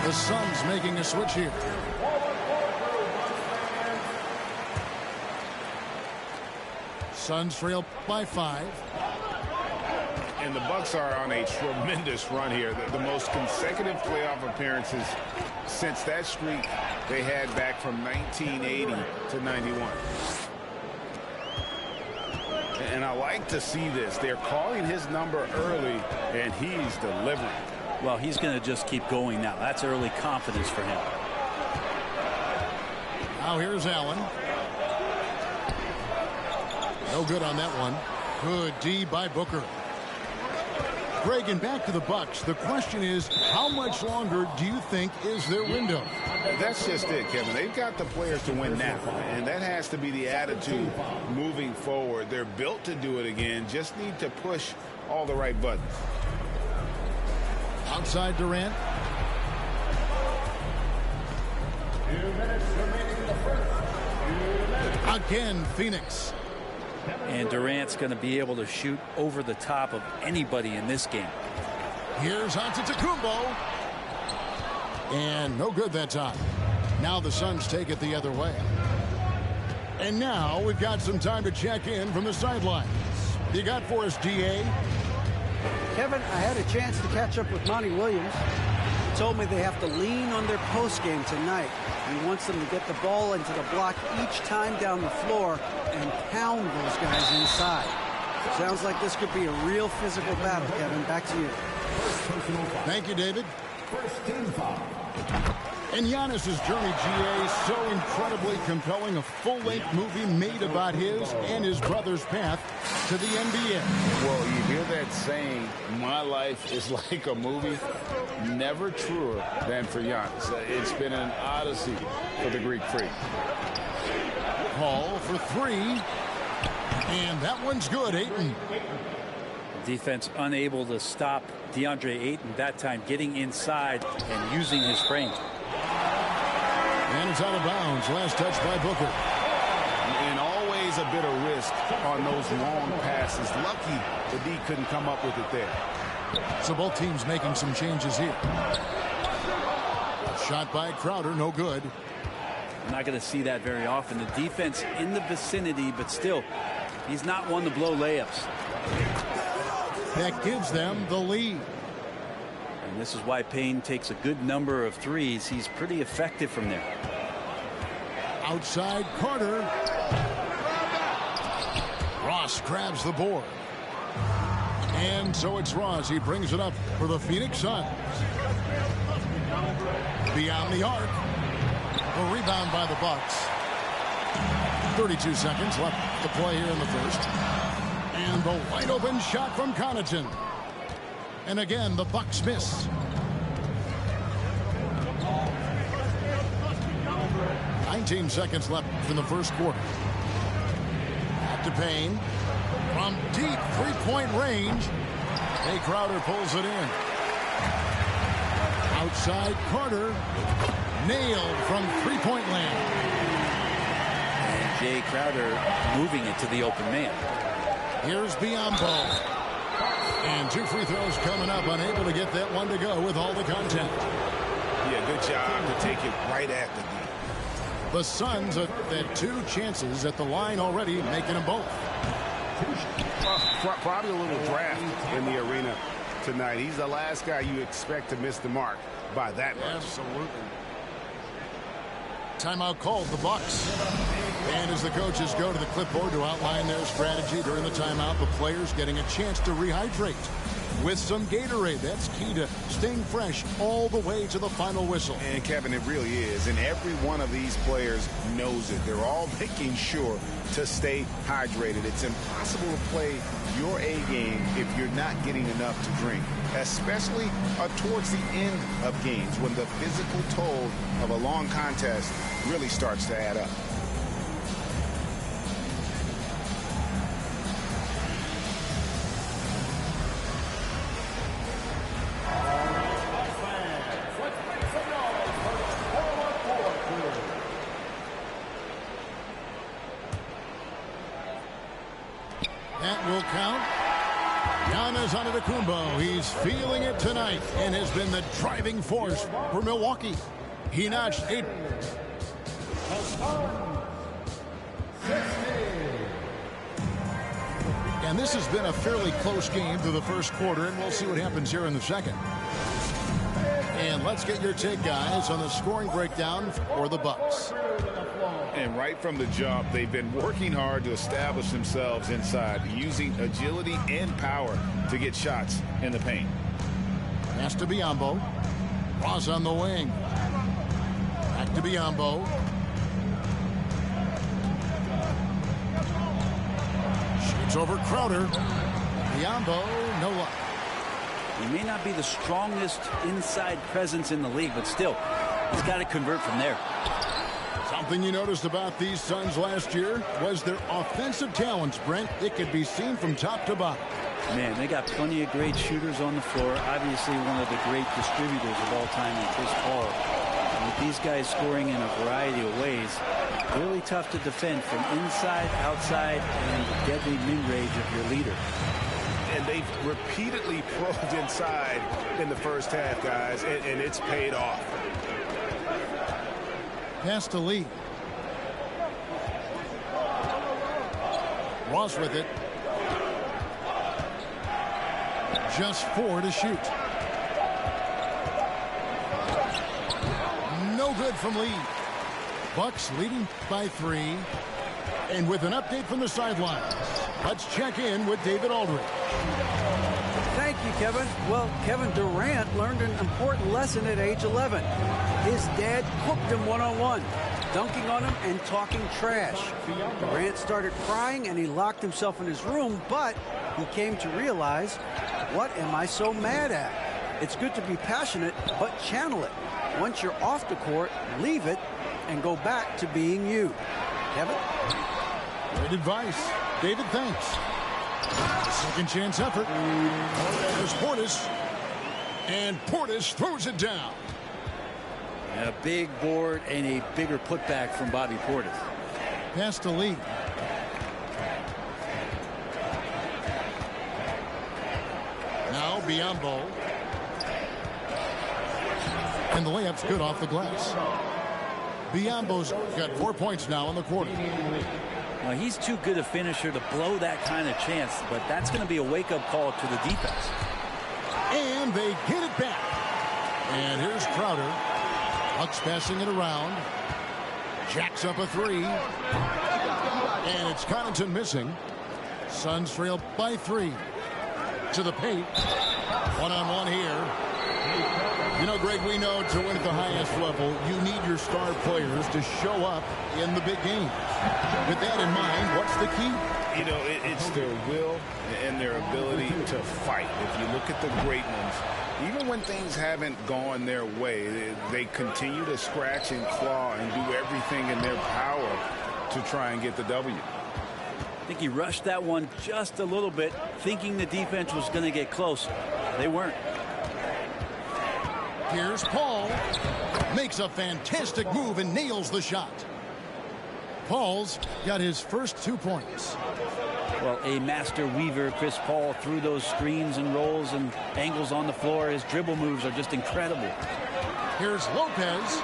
The Suns making a switch here. Suns trail by 5. And the Bucks are on a tremendous run here. The most consecutive playoff appearances since that streak they had back from 1980 to 91. And I like to see this. They're calling his number early, and he's delivering. Well, he's going to just keep going now. That's early confidence for him. Now here's Allen. No good on that one. Good D by Booker. Greg, and back to the Bucks. The question is, how much longer do you think is their window? That's just it, Kevin. They've got the players to win now, and that has to be the attitude moving forward. They're built to do it again. Just need to push all the right buttons. Outside Durant. 2 minutes remaining in the first. Again, Phoenix. And Durant's going to be able to shoot over the top of anybody in this game. Here's Antetokounmpo. And no good that time. Now the Suns take it the other way. And now we've got some time to check in from the sidelines. You got for us, DA? Kevin, I had a chance to catch up with Monty Williams. He told me they have to lean on their post game tonight. He wants them to get the ball into the block each time down the floor and pound those guys inside. Sounds like this could be a real physical battle, Kevin. Back to you. Thank you, David. First team foul. And Giannis's journey, GA, so incredibly compelling. A full-length movie made about his and his brother's path to the NBA. Well, you hear that saying, my life is like a movie. Never truer than for Giannis. It's been an odyssey for the Greek freak. Hall for 3. And that one's good, Ayton. Defense unable to stop DeAndre Ayton that time, getting inside and using his frame. And it's out of bounds. Last touch by Booker. And always a bit of risk on those long passes. Lucky the D couldn't come up with it there. So both teams making some changes here. Shot by Crowder, no good. I'm not going to see that very often. The defense in the vicinity, but still, he's not one to blow layups. That gives them the lead. And this is why Payne takes a good number of threes. He's pretty effective from there. Outside Carter. Ross grabs the board. And so it's Ross. He brings it up for the Phoenix Suns. Beyond the arc. A rebound by the Bucks. 32 seconds left to play here in the first. And the wide open shot from Connaughton. And again, the Bucks miss. 19 seconds left in the first quarter. Back to Payne. From deep three-point range. Jay Crowder pulls it in. Outside Carter. Nailed from three-point land. And Jay Crowder moving it to the open man. Here's Biyombo. And 2 free throws coming up. Unable to get that one to go with all the contact. Yeah, good job to take it right at the D. The Suns have had 2 chances at the line already, making them both. Probably a little draft in the arena tonight. He's the last guy you expect to miss the mark by that much. Absolutely. Timeout called, the Bucks. And as the coaches go to the clipboard to outline their strategy during the timeout, the players getting a chance to rehydrate with some Gatorade. That's key to staying fresh all the way to the final whistle. And Kevin, it really is. And every one of these players knows it. They're all making sure to stay hydrated. It's impossible to play your A game if you're not getting enough to drink, especially towards the end of games when the physical toll of a long contest really starts to add up. That will count. Giannis Antetokounmpo, he's feeling it tonight and has been the driving force for Milwaukee. He notched 8. And this has been a fairly close game through the first quarter, and we'll see what happens here in the second. And let's get your take, guys, on the scoring breakdown for the Bucks. And right from the jump, they've been working hard to establish themselves inside, using agility and power to get shots in the paint. Pass to Biyombo. Ross on the wing. Back to Biyombo. Shoots over Crowder. Biyombo, no luck. He may not be the strongest inside presence in the league, but still, he's got to convert from there. Something you noticed about these Suns last year was their offensive talents, Brent. It could be seen from top to bottom. Man, they got plenty of great shooters on the floor. Obviously, one of the great distributors of all time in Chris Paul. And with these guys scoring in a variety of ways, really tough to defend from inside, outside, and the deadly mid-range of your leader. And they've repeatedly probed inside in the first half, guys, and it's paid off. Pass to Lee. Ross with it. Just 4 to shoot. No good from Lee. Bucks leading by 3. And with an update from the sidelines, let's check in with David Aldridge. Thank you, Kevin. Well, Kevin Durant learned an important lesson at age 11. His dad cooked him one-on-one, dunking on him and talking trash. Durant started crying and he locked himself in his room, but he came to realize, what am I so mad at? It's good to be passionate, but channel it. Once you're off the court, leave it and go back to being you. Kevin? Great advice. David, thanks. Second chance effort. There's Portis. And Portis throws it down. A big board and a bigger putback from Bobby Portis. Pass to Lee. Now Biyombo. And the layup's good off the glass. Biyombo's got 4 points now in the quarter. Now, he's too good a finisher to blow that kind of chance, but that's going to be a wake-up call to the defense. And they get it back. And here's Crowder. Bucks passing it around. Jacks up a 3. And it's Connaughton missing. Suns trail by 3. To the paint. One-on-one here. You know, Greg, we know to win at the highest level, you need your star players to show up in the big games. With that in mind, what's the key? You know, it's their will and their ability to fight. If you look at the great ones, even when things haven't gone their way, they continue to scratch and claw and do everything in their power to try and get the W. I think he rushed that one just a little bit, thinking the defense was going to get close. They weren't. Here's Paul. Makes a fantastic move and nails the shot. Paul's got his first 2 points. Well, a master weaver, Chris Paul, through those screens and rolls and angles on the floor. His dribble moves are just incredible. Here's Lopez.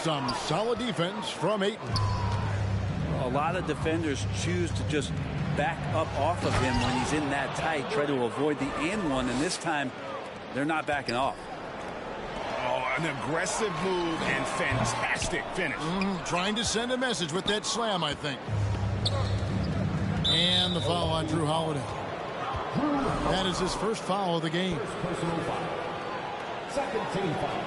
Some solid defense from Ayton. A lot of defenders choose to just back up off of him when he's in that tight, try to avoid the and one, and this time they're not backing off. Oh, an aggressive move and fantastic finish. Trying to send a message with that slam, I think. And the foul on Drew Holiday. That is his first foul of the game. Personal foul. Second team foul.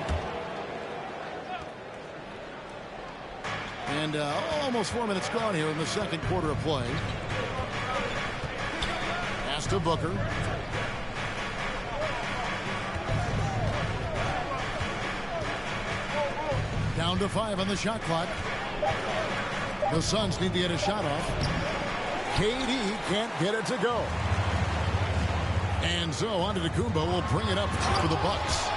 And almost 4 minutes gone here in the second quarter of play. Pass to Booker. Down to 5 on the shot clock. The Suns need to get a shot off. KD can't get it to go. And so Antetokounmpo will bring it up for the Bucks.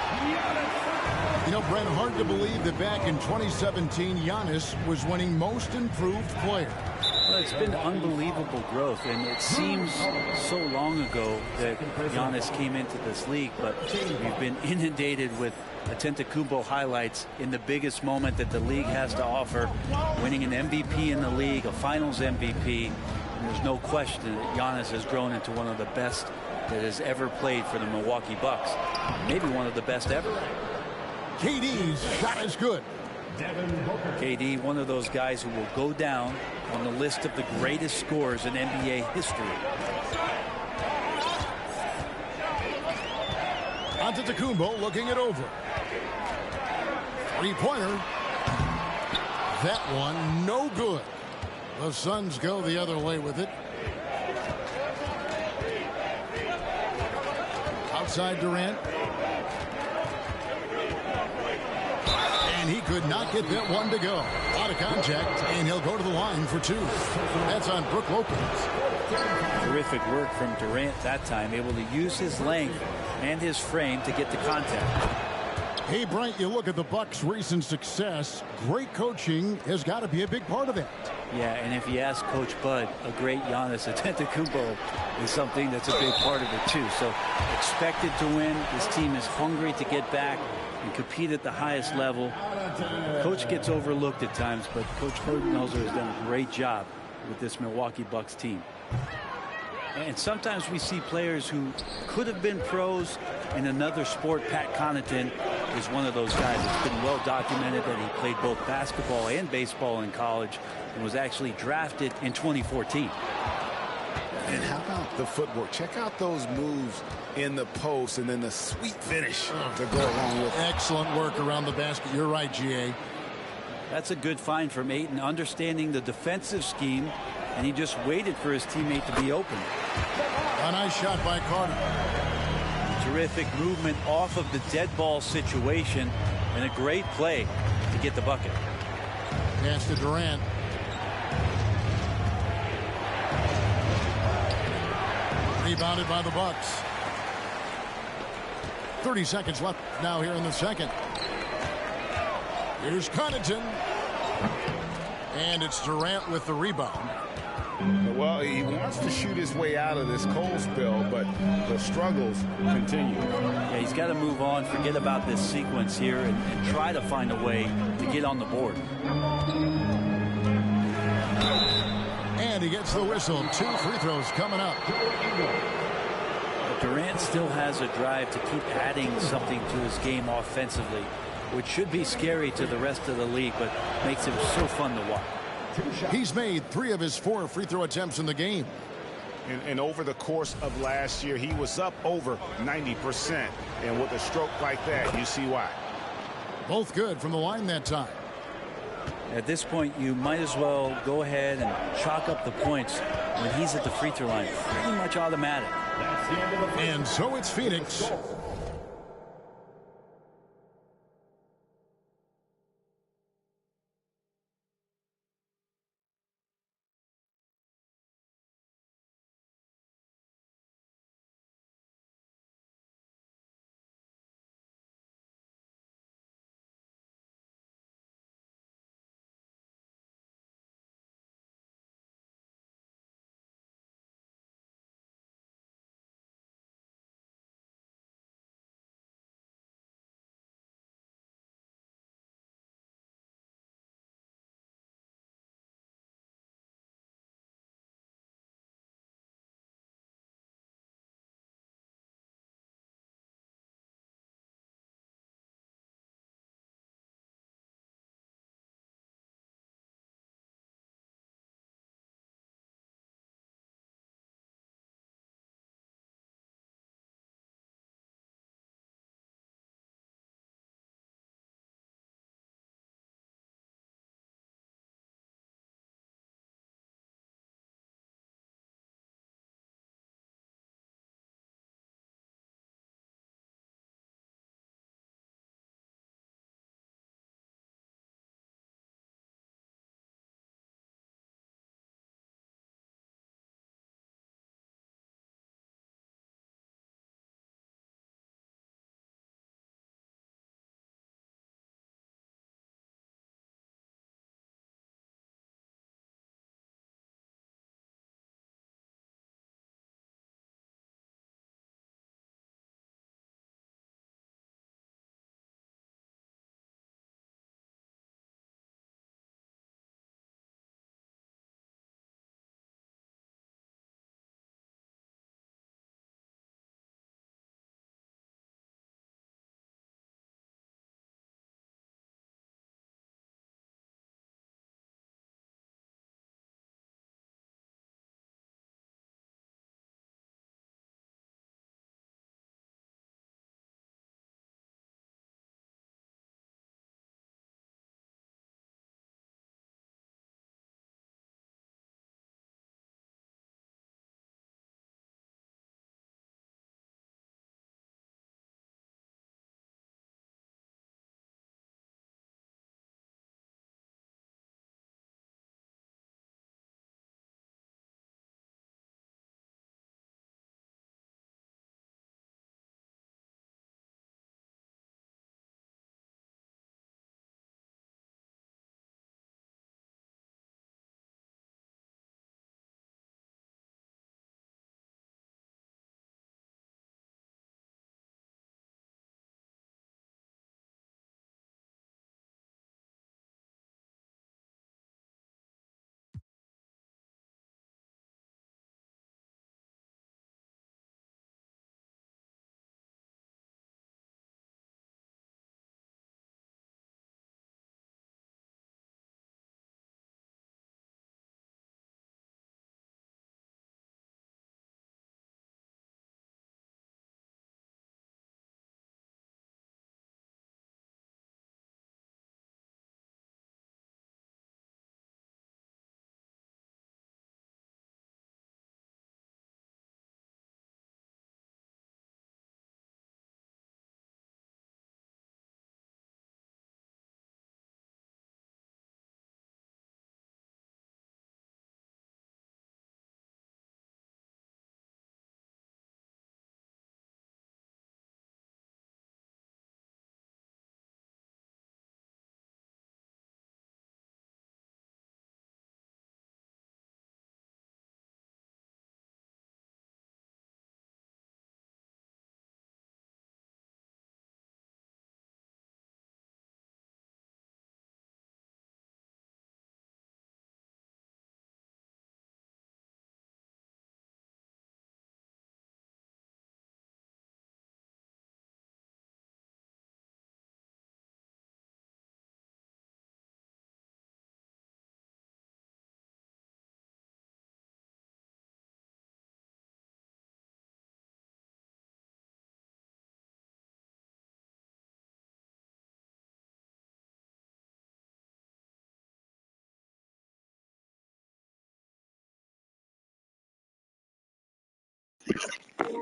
You know, Brent, hard to believe that back in 2017, Giannis was winning Most Improved Player. Well, it's been unbelievable growth, and it seems so long ago that Giannis came into this league, but we've been inundated with Antetokounmpo highlights in the biggest moment that the league has to offer, winning an MVP in the league, a finals MVP, and there's no question that Giannis has grown into one of the best that has ever played for the Milwaukee Bucks, maybe one of the best ever. KD's shot is good. KD, one of those guys who will go down on the list of the greatest scorers in NBA history. Antetokounmpo looking it over. Three-pointer. That one no good. The Suns go the other way with it. Outside Durant. And he could not get that one to go. Out of contact, and he'll go to the line for two. That's on Brook Lopez. Terrific work from Durant that time, able to use his length and his frame to get the contact. Hey, Bryant, you look at the Bucks' recent success. Great coaching has got to be a big part of that. Yeah, and if you ask Coach Bud, a great Giannis Antetokounmpo is something that's a big part of it too. So expected to win. This team is hungry to get back and compete at the highest level. Coach gets overlooked at times, but Coach Budenholzer has done a great job with this Milwaukee Bucks team. And sometimes we see players who could have been pros in another sport. Pat Connaughton is one of those guys. It's been well documented that he played both basketball and baseball in college and was actually drafted in 2014. And how about the footwork? Check out those moves in the post and then the sweet finish to go along with it. Excellent work around the basket. You're right, GA. That's a good find from Ayton, understanding the defensive scheme, and he just waited for his teammate to be open. A nice shot by Carter. Terrific movement off of the dead ball situation, and a great play to get the bucket. Pass to Durant. Rebounded by the Bucks. 30 seconds left now here in the second. Here's Connaughton. And it's Durant with the rebound. Well, he wants to shoot his way out of this cold spell, but the struggles continue. Yeah, he's got to move on, forget about this sequence here, and try to find a way to get on the board. And he gets the whistle. 2 free throws coming up. But Durant still has a drive to keep adding something to his game offensively, which should be scary to the rest of the league, but makes him so fun to watch. He's made 3 of his 4 free throw attempts in the game. And over the course of last year, he was up over 90%. And with a stroke like that, you see why. Both good from the line that time. At this point, you might as well go ahead and chalk up the points when he's at the free throw line. Pretty much automatic. And so it's Phoenix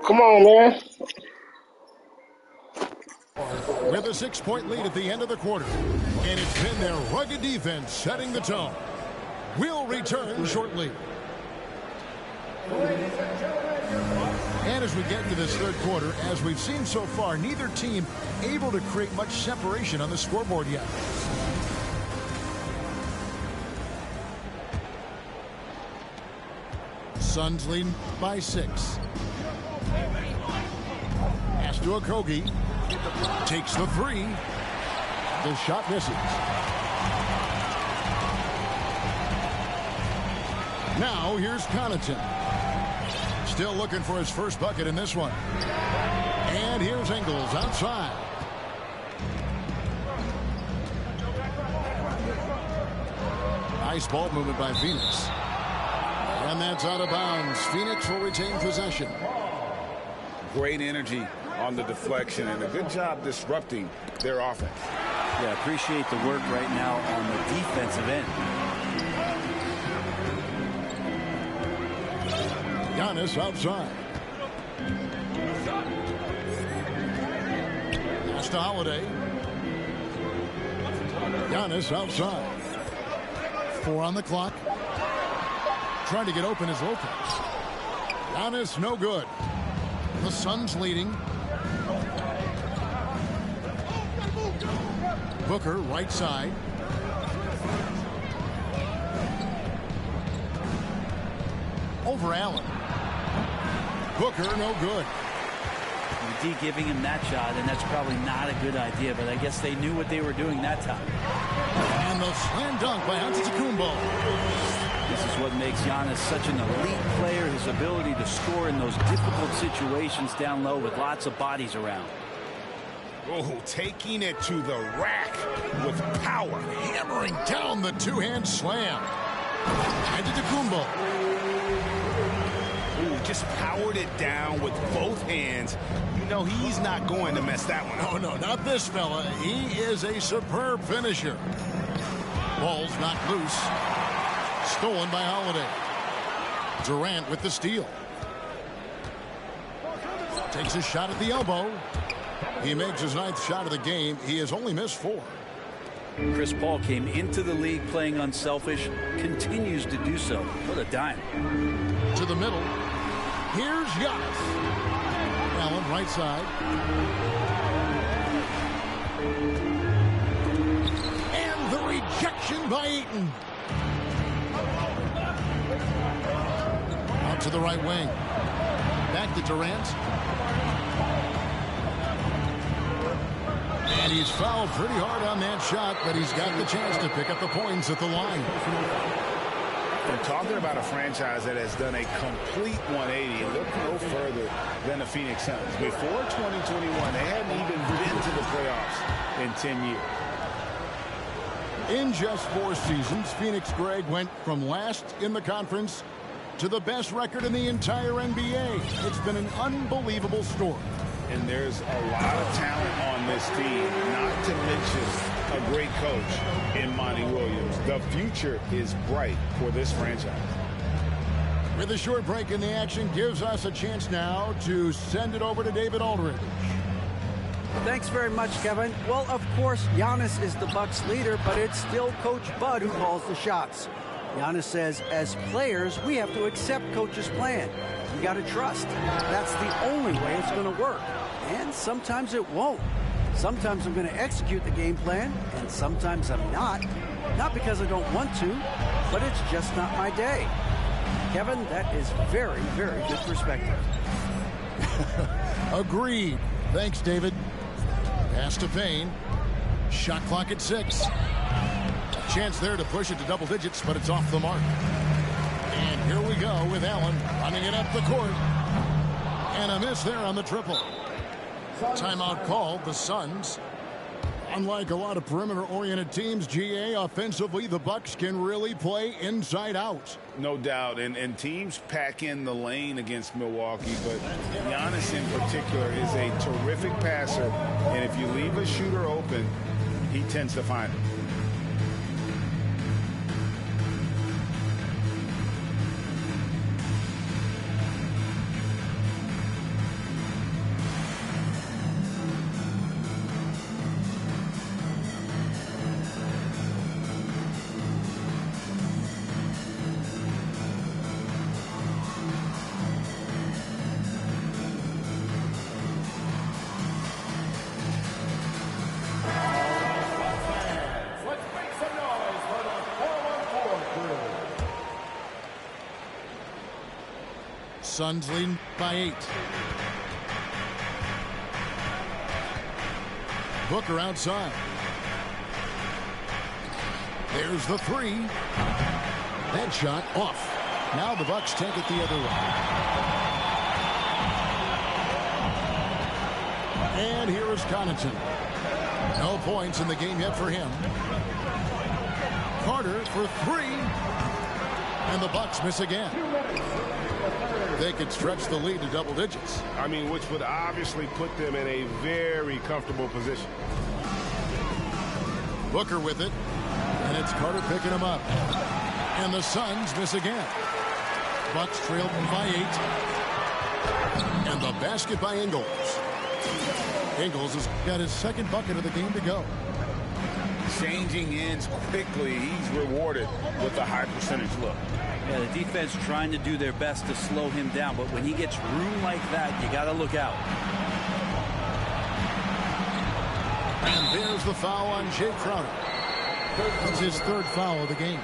Come on, man. With a 6-point lead at the end of the quarter. And it's been their rugged defense setting the tone. We'll return shortly. And as we get into this third quarter, as we've seen so far, neither team able to create much separation on the scoreboard yet. Suns leading by 6. Pass to Okogie. Takes the 3. The shot misses. Now here's Connaughton. Still looking for his first bucket in this one. And here's Ingles outside. Nice ball movement by Phoenix. And that's out of bounds. Phoenix will retain possession. Great energy on the deflection and a good job disrupting their offense. Yeah, appreciate the work right now on the defensive end. Giannis outside. Pass to Holiday. Giannis outside. 4 on the clock. Trying to get open is Lopez. Giannis no good. The Suns leading. Booker right side. Over Allen. Booker no good. D giving him that shot, and that's probably not a good idea, but I guess they knew what they were doing that time. And the slam dunk by Antetokounmpo. This is what makes Giannis such an elite player, his ability to score in those difficult situations down low with lots of bodies around. Oh, taking it to the rack with power. Hammering down the two-hand slam. Antetokounmpo. Ooh, just powered it down with both hands. You know he's not going to mess that one up. Oh, no, not this fella. He is a superb finisher. Ball's knocked loose. Stolen by Holiday. Durant with the steal. Takes a shot at the elbow. He makes his 9th shot of the game. He has only missed 4. Chris Paul came into the league playing unselfish, continues to do so. What a dime. To the middle. Here's Giannis. Allen right side. And the rejection by Ayton. Out to the right wing. Back to Durant. And he's fouled pretty hard on that shot, but he's got the chance to pick up the points at the line. We're talking about a franchise that has done a complete 180 and look no further than the Phoenix Suns. Before 2021, they hadn't even been to the playoffs in 10 years. In just 4 seasons, Phoenix, Greg, went from last in the conference to the best record in the entire NBA. It's been an unbelievable story. And there's a lot of talent on this team, not to mention a great coach in Monty Williams. The future is bright for this franchise. With a short break in the action, gives us a chance now to send it over to David Aldridge. Thanks very much, Kevin. Well, of course, Giannis is the Bucks leader, but it's still Coach Bud who calls the shots. Giannis says, as players, we have to accept Coach's plan. We got to trust. That's the only way it's going to work. And sometimes it won't. Sometimes I'm going to execute the game plan, and sometimes I'm not. Not because I don't want to, but it's just not my day. Kevin, that is very, very good perspective. Agreed. Thanks, David. Pass to Payne. Shot clock at 6. A chance there to push it to double digits, but it's off the mark. And here we go with Allen running it up the court. And a miss there on the triple. Timeout called, the Suns. Unlike a lot of perimeter-oriented teams, GA, offensively, the Bucks can really play inside out. No doubt, and teams pack in the lane against Milwaukee, but Giannis in particular is a terrific passer, and if you leave a shooter open, he tends to find it. Suns leading by 8. Booker outside. There's the 3. That shot off. Now the Bucks take it the other way. And here is Connaughton. No points in the game yet for him. Carter for 3. And the Bucks miss again. They could stretch the lead to double digits. I mean, which would obviously put them in a very comfortable position. Booker with it. And it's Carter picking him up. And the Suns miss again. Bucks trail by 8. And the basket by Ingles. Ingles has got his second bucket of the game to go. Changing ends quickly. He's rewarded with a high percentage look. Yeah, the defense trying to do their best to slow him down, but when he gets room like that, you got to look out. And there's the foul on Jae Crowder. That's his 3rd foul of the game.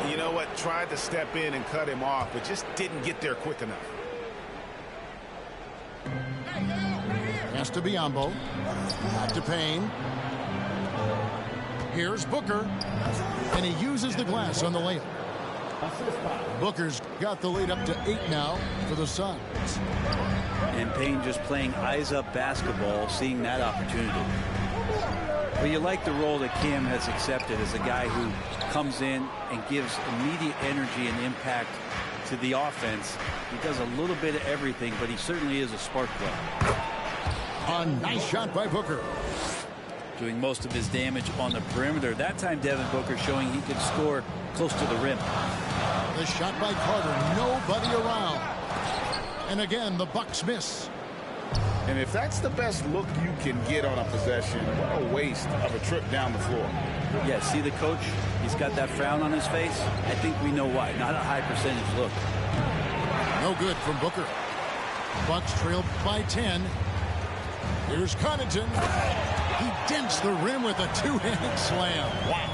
You know what? Tried to step in and cut him off, but just didn't get there quick enough. Pass to Biyombo. Back to Payne. Here's Booker. And he uses the glass on the layup. Booker's got the lead up to 8 now for the Suns. And Payne just playing eyes-up basketball, seeing that opportunity. Well, you like the role that Cam has accepted as a guy who comes in and gives immediate energy and impact to the offense. He does a little bit of everything, but he certainly is a spark plug. A nice shot by Booker. Doing most of his damage on the perimeter. That time, Devin Booker showing he could score close to the rim. The shot by Carter. Nobody around. And again, the Bucks miss. And if that's the best look you can get on a possession, what a waste of a trip down the floor. Yeah, see the coach? He's got that frown on his face. I think we know why. Not a high percentage look. No good from Booker. Bucks trail by 10. Here's Connaughton. He dents the rim with a 2-handed slam. Wow.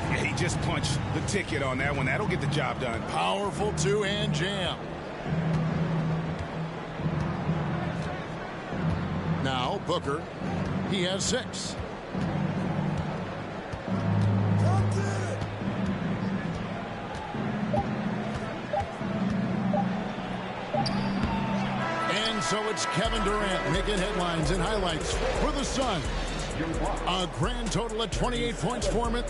Yeah, he just punched the ticket on that one. That'll get the job done. Powerful 2-hand jam. Now Booker. He has 6. And so it's Kevin Durant making headlines and highlights for the Suns. A grand total of 28 points for him.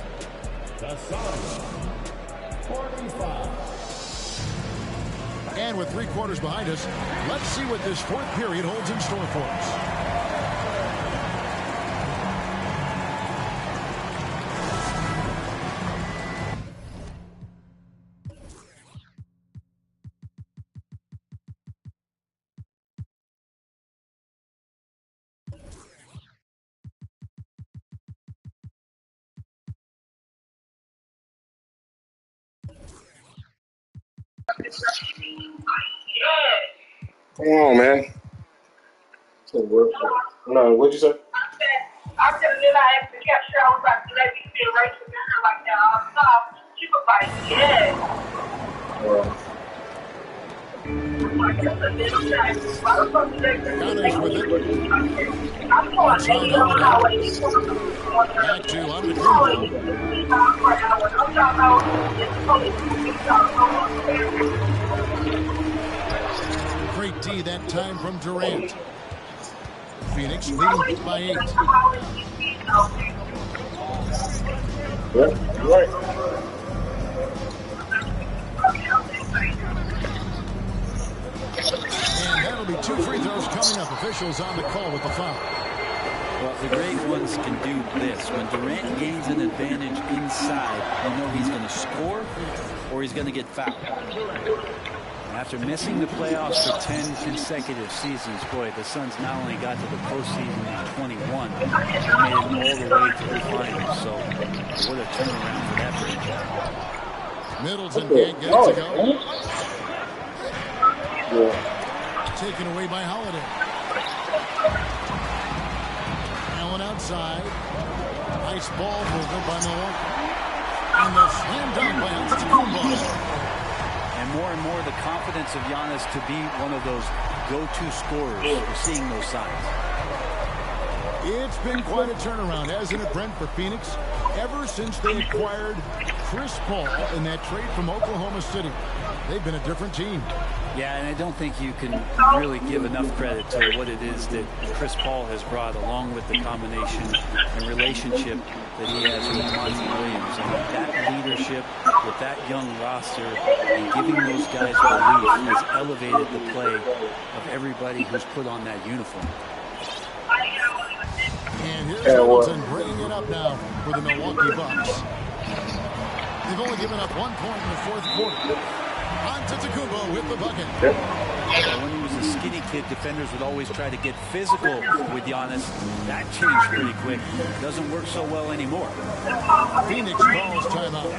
The Suns, 45. And with 3 quarters behind us, let's see what this 4th period holds in store for us. Come on, man. No, what'd you say? I said, then I asked the cashier, I was like, do they need to be erased with her like that? No. She was like, yeah. Connor's with it. Back to great D that time from Durant. Phoenix leading by 8. Yeah, you're right. And that'll be 2 free throws coming up. Officials on the call with the foul. Well, the great ones can do this. When Durant gains an advantage inside, you know he's going to score or he's going to get fouled. After missing the playoffs for 10 consecutive seasons, boy, the Suns not only got to the postseason in 21, they made it all the way to the finals. So what a turnaround for that franchise. Middleton can't get it to go. Taken away by Holiday. Allen outside. Nice ball movement by Milwaukee. And the slam dunk by Antetokounmpo. And more and more the confidence of Giannis to be one of those go-to scorers. We're seeing those signs. It's been quite a turnaround, hasn't it, Brent, for Phoenix? Ever since they acquired Chris Paul in that trade from Oklahoma City, they've been a different team. Yeah, and I don't think you can really give enough credit to what it is that Chris Paul has brought, along with the combination and relationship that he has with Monty Williams. And that leadership with that young roster and giving those guys belief has elevated the play of everybody who's put on that uniform. And here's Middleton bringing it up now for the Milwaukee Bucks. They've only given up 1 point in the fourth quarter. Antetokounmpo with the bucket. When he was a skinny kid, defenders would always try to get physical with Giannis. That changed pretty quick. Doesn't work so well anymore. Phoenix calls timeout.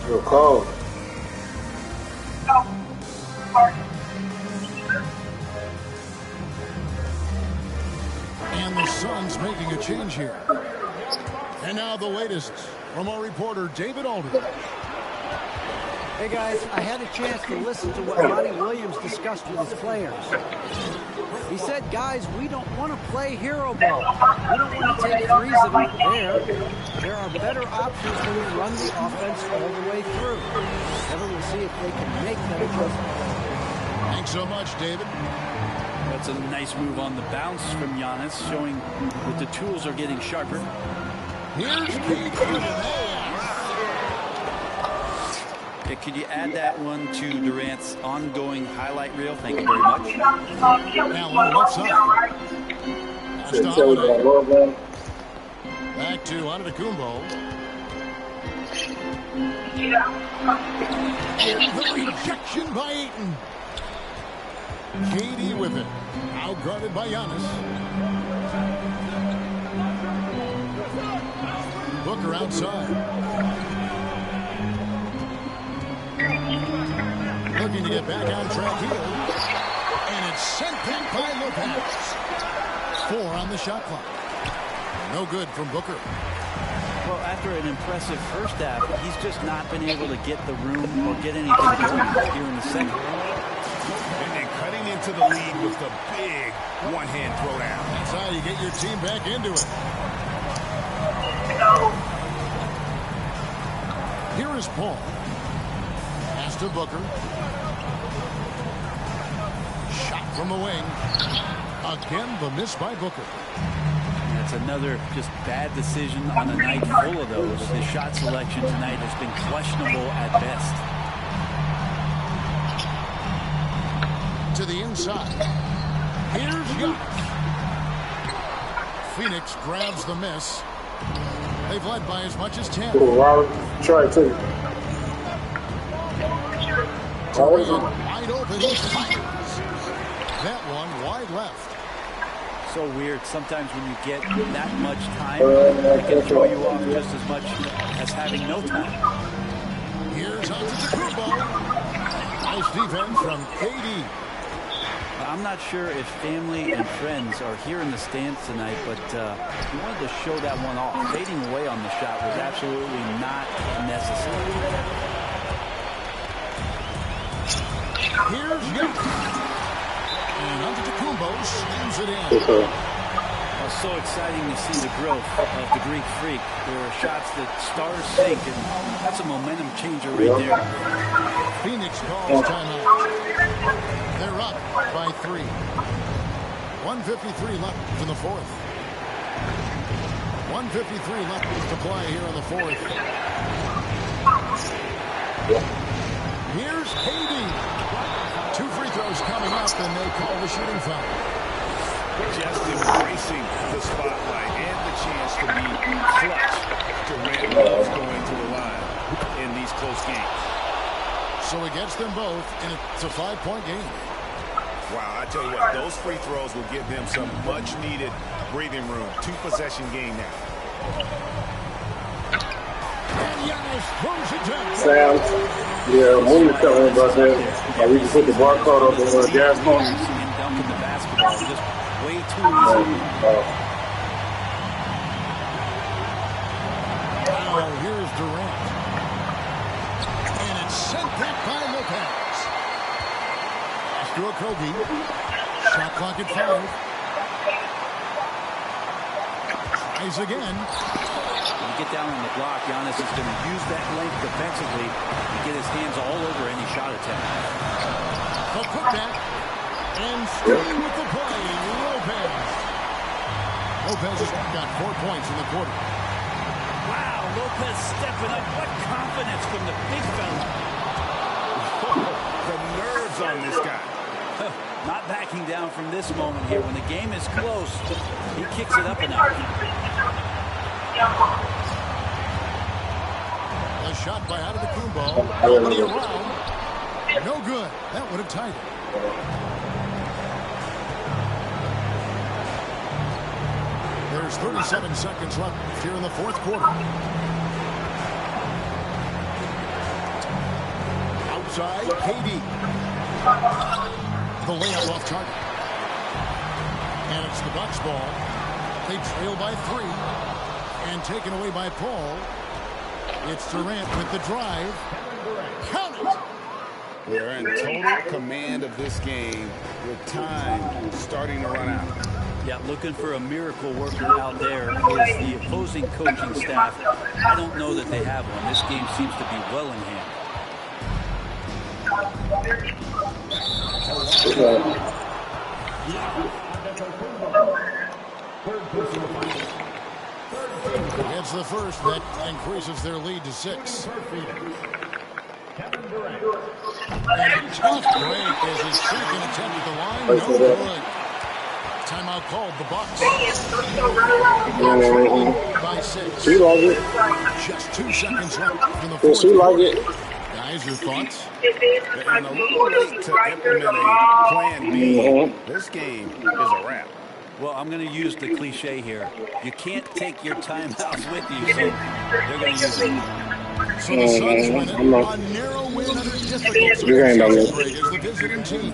You're cold. And the Suns making a change here. And now the latest from our reporter, David Aldridge. Hey, guys, I had a chance to listen to what Monty Williams discussed with his players. He said, guys, we don't want to play hero ball. We don't want to take threes that aren't there. There are better options when we run the offense all the way through. Kevin will see if they can make that adjustment. Thanks so much, David. That's a nice move on the bounce from Giannis, showing that the tools are getting sharper. Here's KD. Could you add that one to Durant's ongoing highlight reel? Thank you very much. Now on left side. Back to Antetokounmpo. The rejection by Ayton. KD with it. Out guarded by Giannis. Booker outside. Looking to get back on track here. And it's sent back by Lopez. 4 on the shot clock. No good from Booker. Well, after an impressive first half, he's just not been able to get the room or get anything going here in the second. And then cutting into the lead with the big one-hand throwdown. That's how you get your team back into it. Here is Paul. Pass to Booker. Shot from the wing. Again, the miss by Booker. It's another just bad decision on a night full of those. His shot selection tonight has been questionable at best. To the inside. Here's Giannis. Phoenix grabs the miss. They've led by as much as 10. Try to. Wide open. He fires. That one wide left. So weird. Sometimes when you get that much time, it can throw you off just as much as having no time. Here's Antetokounmpo. Nice defense from KD. I'm not sure if family and friends are here in the stands tonight, but he wanted to show that one off. Fading away on the shot was absolutely not necessary. Here's Giannis. And Antetokounmpo slams it in. Well, so exciting to see the growth of the Greek Freak. There are shots that stars sink, and that's a momentum changer right there. Phoenix calls timeout. They're up by 3. 1:53 left in the fourth. 1:53 left to play here in the fourth. Here's KD. 2 free throws coming up, and they call the shooting foul. Just embracing the spotlight and the chance to be clutch. Durant loves going to the line in these close games. So he gets them both, and it's a 5-point game. Wow, I tell you what, those free throws will give them some much-needed breathing room. 2-possession game now. And Giannis throws it down. Sam, yeah, when you telling me about that, like we can put the barcode on the gas pump. Seeing him dunking the basketball just way too easy. Now here's Durant. And it's sent back by Lopez. Pass to Okogie. Shot clock at 5. Tries again. When you get down on the block, Giannis is going to use that length defensively to get his hands all over any shot attempt. He'll put that. And staying with the play, Lopez. Lopez has got 4 points in the quarter. Wow, Lopez stepping up. What confidence from the big fella. The nerves on this guy. Not backing down from this moment here. When the game is close, he kicks it up a notch. A shot by Antetokounmpo. Nobody around. No good. That would have tied it. There's 37 seconds left here in the fourth quarter. Outside, KD. The layup off target. And it's the Bucks ball. They trail by 3. And taken away by Paul. It's Durant with the drive. Count it! They're in total command of this game with time starting to run out. Yeah, looking for a miracle worker out there is the opposing coaching staff. I don't know that they have one. This game seems to be well in hand. It's the first that increases their lead to 6. And a tough break as his second attempt at the line. No good. Timeout called. The Bucks. By 6. She like it. Just 2 seconds left in the Yeah, fourth she like quarter. it. Guys, your thoughts? And a little late to implement a plan B. This game is a wrap. Well, I'm going to use the cliche here. You can't take your timeouts with you, so they're going to use it. So the Suns win it. A narrow win under difficult You ain't done circumstances it. as the visiting team.